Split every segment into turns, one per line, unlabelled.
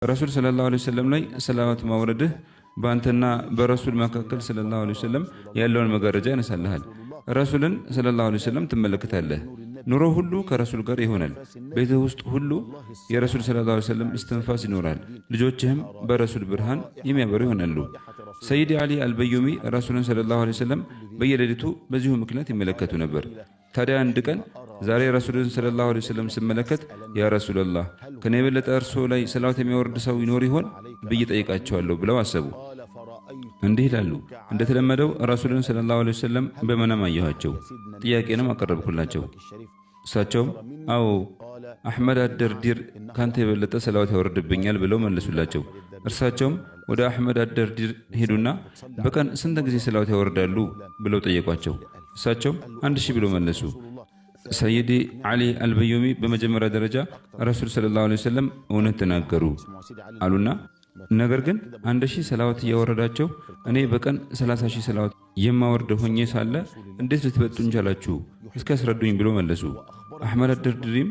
رسول صلى الله عليه وسلم لي صلوات مورده بانتنا برسول مكاكل صلى الله عليه وسلم يالون مغرجا نسالهال رسول صلى الله عليه وسلم تملكتاله ኑሮ ሁሉ ከረሱል ጋር ይሆናል ቤት ውስጥ ሁሉ የረሱል ሰለላሁ ዐለይሂ ወሰለም እስትንፋስ ይኖራል ልጆችህም በረሱል ብርሃን የሚያበሩ ይሆናሉ ሰይድ አሊ አልበዩሚ ረሱልን ሰለላሁ ዐለይሂ ወሰለም በየሌሊቱ በዚሁ ምክንያት ይመለከቱ ነበር ታዲያ አንድ ቀን ዛሬ ረሱልን ሰለላሁ ዐለይሂ ወሰለም ሲመለከት ያ ረሱላህ ከኔ የበለጠ እርሶ ላይ ሰላት የሚያወርድ ሰው ይኖር ይሆን ብዬ ጠይቃቸዋለሁ ብለው አሰቡ እንዲህ ይላሉ እንደተለመደው ረሱልን ሰለላሁ ዐለይሂ ወሰለም በመናም አየኋቸው ጥያቄንም አቀረብኩላቸው እሳቸውም አዎ አህመድ አደርዲር ካንተ የበለጠ ሰላዋት ያወርድብኛል ብለው መለሱላቸው እርሳቸውም ወደ አህመድ አደርዲር ሄዱና በቀን ስንት ጊዜ ሰላዋት ያወርዳሉ ብለው ጠየቋቸው እሳቸውም 1000 ብለው መለሱ ሰይዲ አሊ አልበዩሚ በመጀመሪያ ደረጃ ረሱል ሰለላሁ ዐለይሂ ወሰለም እውነት ተናገሩ አሉና ነገር ግን 1000 ሰላዋት ያወረዳቸው እኔ በቀን 30000 ሰላዋት የማወርድ ሆኜ ሳለ እንዴት ልትበጡኝ ቻላችሁ እስከ አስረዱኝ ብሎ መለሱ አህመድ አደርድሪም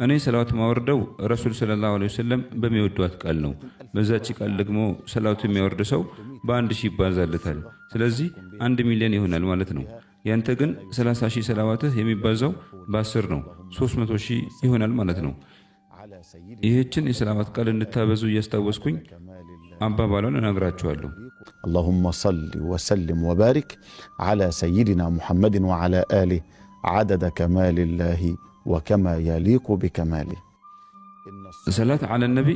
እኔ ሰላዋት ማወርደው ረሱል ሰለላሁ ዐለይሂ ወሰለም በሚወዷት ቃል ነው በዛች ቃል ደግሞ ሰላዋት የሚያወርድ ሰው በ1000 ይባዛለታል ስለዚህ 1 ሚሊዮን ይሆናል ማለት ነው ያንተ ግን 30000 ሰላዋትህ የሚባዛው በ10 ነው 300000 ይሆናል ማለት ነው ይህችን የሰላዋት ቃል እንድታበዙ እያስታወስኩኝ አባባሉን እነግራችኋለሁ
اللهم صل وسلم وبارك على سيدنا محمد وعلى آله عدد كمال الله وكما يليق بكماله
صلاة على النبي